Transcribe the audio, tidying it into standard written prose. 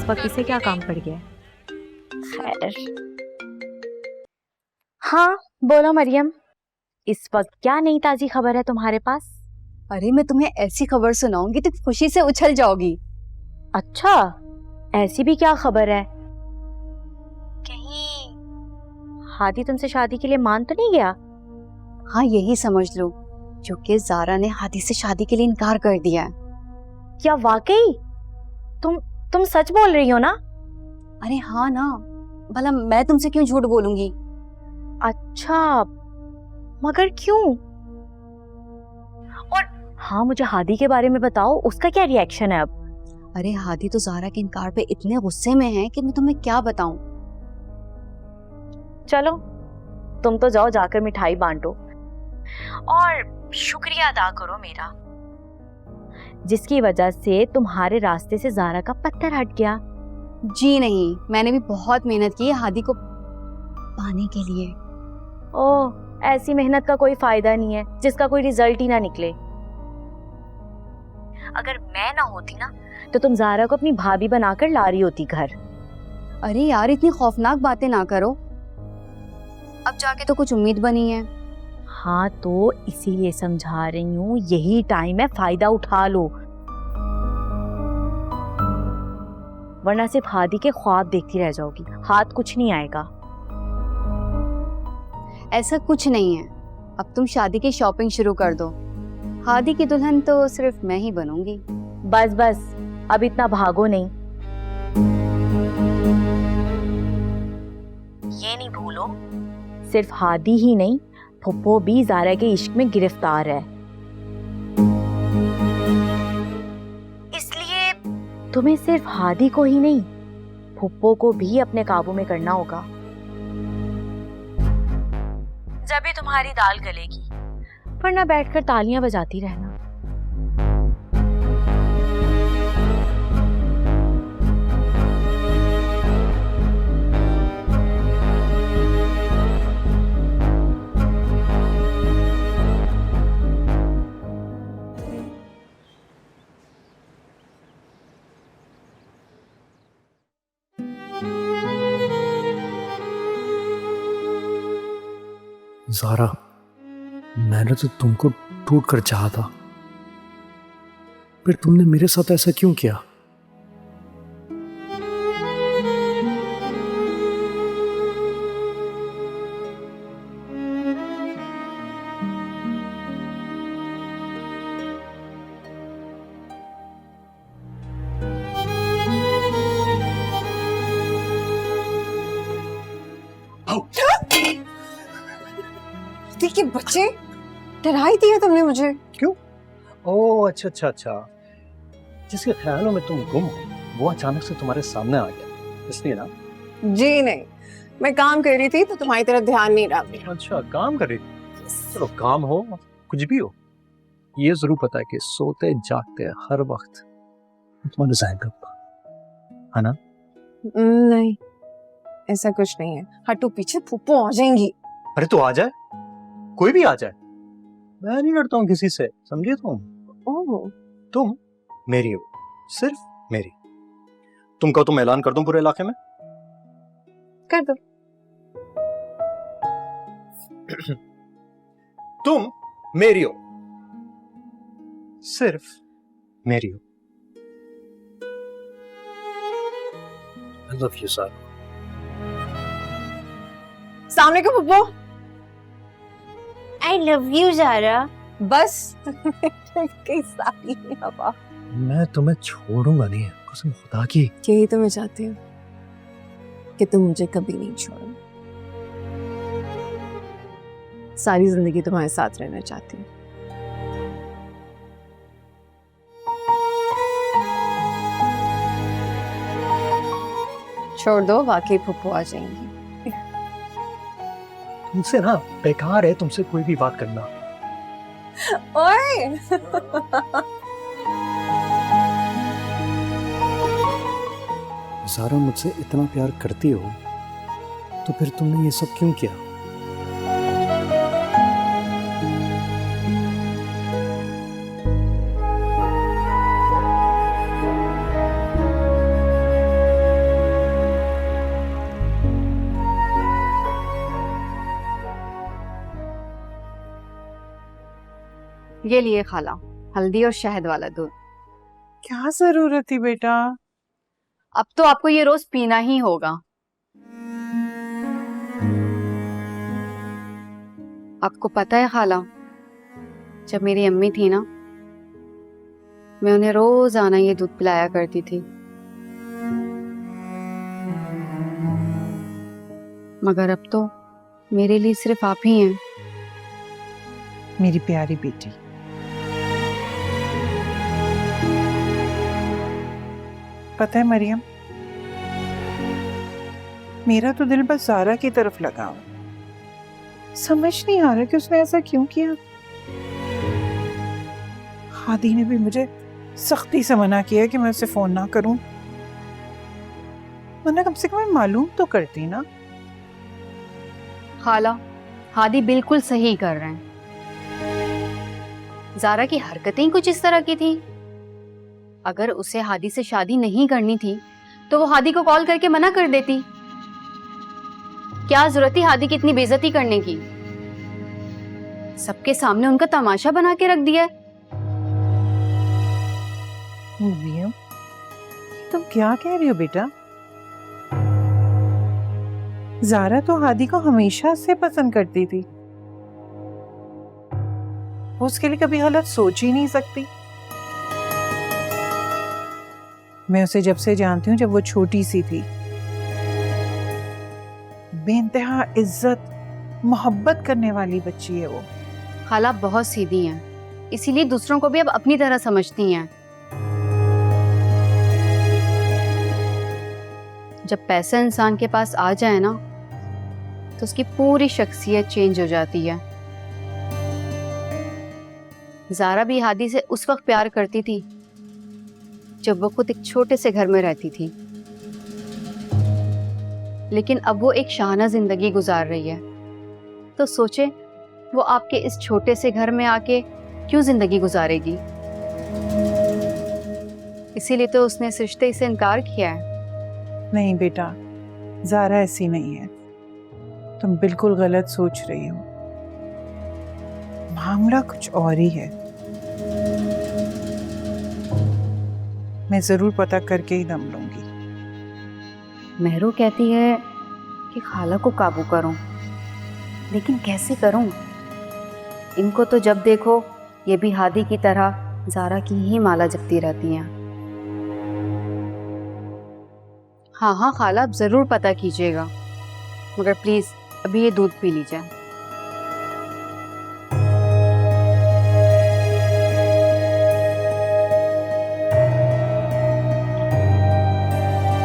वक्त इसे क्या काम पड़ गया? खैर, हाँ बोलो मरियम, इस वक्त क्या नई ताजी खबर है तुम्हारे पास? अरे मैं तुम्हें ऐसी खबर सुनाऊंगी तो खुशी से उछल जाओगी। अच्छा, ऐसी भी क्या खबर है? कहीं हादी तुमसे शादी के लिए मान तो नहीं गया? हाँ यही समझ लो, क्योंकि ज़ारा ने हादी से शादी के लिए इनकार कर दिया है। क्या वाकई? तुम सच बोल रही हो ना? अरे हाँ ना, भला मैं तुमसे क्यों झूठ बोलूंगी। अच्छा, मगर क्यों? और हाँ, मुझे हादी के बारे में बताओ, उसका क्या रिएक्शन है अब? अरे हादी तो ज़ारा के इनकार पे इतने गुस्से में है कि मैं तुम्हें क्या बताऊं। चलो, तुम तो जाओ, जाकर मिठाई बांटो और शुक्रिया अदा करो मेरा, जिसकी वजह से तुम्हारे रास्ते से ज़ारा का पत्थर हट गया। जी नहीं, मैंने भी बहुत मेहनत की है हादी को पाने के लिए। ओह, ऐसी मेहनत का कोई फायदा नहीं है जिसका कोई रिजल्ट ही ना निकले। अगर मैं ना होती ना तो तुम ज़ारा को अपनी भाभी बनाकर ला रही होती घर। अरे यार, इतनी खौफनाक बातें ना करो, अब जाके तो कुछ उम्मीद बनी है। हाँ तो इसीलिए समझा रही हूँ, यही टाइम है, फायदा उठा लो, वरना सिर्फ हादी के ख्वाब देखती रह जाओगी, हाथ कुछ नहीं आएगा। ऐसा कुछ नहीं है, अब तुम शादी की शॉपिंग शुरू कर दो, हादी की दुल्हन तो सिर्फ मैं ही बनूंगी। बस बस, अब इतना भागो नहीं। ये नहीं भूलो, सिर्फ हादी ही नहीं, फुप्पो भी ज़ारा के इश्क में गिरफ्तार है, इसलिए तुम्हें सिर्फ हादी को ही नहीं, फुप्पो को भी अपने काबू में करना होगा। जब भी तुम्हारी दाल गलेगी, वरना बैठकर तालियां बजाती रहना। ज़ारा, मैंने तो तुमको टूट कर चाहा था, फिर तुमने मेरे साथ ऐसा क्यों किया? देखिए बच्चे, डरा ही दिया तुमने मुझे। क्यों? ओह अच्छा अच्छा अच्छा, जिसके ख्यालों में तुम गुम हो वो अचानक से तुम्हारे सामने आ गया, इसलिए ना? जी नहीं, मैं काम कर रही थी तो तुम्हारी तरफ ध्यान नहीं रहा मेरा। अच्छा, काम कर रही थी? चलो, काम हो कुछ भी हो, ये जरूर पता है कि सोते जागते हर वक्त तुम्हारे ज़हन का है ना? नहीं, ऐसा कुछ नहीं है। हटो पीछे, फूफो आ जाएंगी। अरे तो आ जाए, कोई भी आ जाए, मैं नहीं लड़ता हूँ किसी से, समझे तुम? ओह, तुम मेरी हो, सिर्फ मेरी। तुम कहो तो मैं ऐलान कर दूं पूरे इलाके में? कर दो। तुम मेरी हो, सिर्फ मेरी हो। I love you, Zara. सामने को फूफो। I love you, Zaara. बस कई सारी हवा। मैं तुम्हें छोड़ूंगा नहीं, कसम खुदा की। यही तो मैं चाहती हूँ कि तुम मुझे कभी नहीं छोड़ो। सारी जिंदगी तुम्हारे साथ रहना चाहती हूँ। छोड़ दो, वाकई फूफो आ जाएंगी। तुमसे ना बेकार है तुमसे कोई भी बात करना। ओए ज़ारा मुझसे इतना प्यार करती हो तो फिर तुमने ये सब क्यों किया? ये लिए खाला, हल्दी और शहद वाला दूध। क्या जरूरत थी बेटा? अब तो आपको ये रोज पीना ही होगा। आपको पता है खाला, जब मेरी अम्मी थी ना, मैं उन्हें रोज आना ये दूध पिलाया करती थी। मगर अब तो मेरे लिए सिर्फ आप ही हैं। मेरी प्यारी बेटी, पता है मरियम, मेरा तो दिल बस ज़ारा की तरफ लगा हो। समझ नहीं आ रहा कि उसने ऐसा क्यों किया। हादी ने भी मुझे सख्ती से मना किया कि मैं उसे फोन ना करूं, वरना कम से कम मैं मालूम तो करती ना। खाला, हादी बिल्कुल सही कर रहे हैं। ज़ारा की हरकतें कुछ इस तरह की थी। अगर उसे हादी से शादी नहीं करनी थी तो वो हादी को कॉल करके मना कर देती। क्या जरूरत थी हादी की इतनी बेइज्जती करने की? सबके सामने उनका तमाशा बना के रख दिया। मरियम, तुम क्या कह रही हो बेटा? ज़ारा तो हादी को हमेशा से पसंद करती थी, वो उसके लिए कभी गलत सोच ही नहीं सकती। मैं उसे जब से जानती हूँ, जब वो छोटी सी थी, बेइंतहा इज्जत मोहब्बत करने वाली बच्ची है वो। खाला बहुत सीधी हैं, इसीलिए दूसरों को भी अब अपनी तरह समझती हैं। जब पैसा इंसान के पास आ जाए ना, तो उसकी पूरी शख्सियत चेंज हो जाती है। ज़ारा भी हादी से उस वक्त प्यार करती थी जब वो खुद एक छोटे से घर में रहती थी, लेकिन अब वो एक शाहाना जिंदगी गुजार रही है। तो सोचे वो आपके इस छोटे से घर में आके क्यों जिंदगी गुजारेगी। इसीलिए तो उसने इस रिश्ते से इनकार किया है। नहीं बेटा, ज़ारा ऐसी नहीं है, तुम बिल्कुल गलत सोच रही हो। मामला कुछ और ही है। मैं जरूर पता करके ही दम लूंगी। मेहरू कहती है कि खाला को काबू करूं, लेकिन कैसे करूं? इनको तो जब देखो ये भी हादी की तरह ज़ारा की ही माला जपती रहती हैं। हाँ हाँ खाला, आप ज़रूर पता कीजिएगा, मगर प्लीज़ अभी ये दूध पी लीजिए।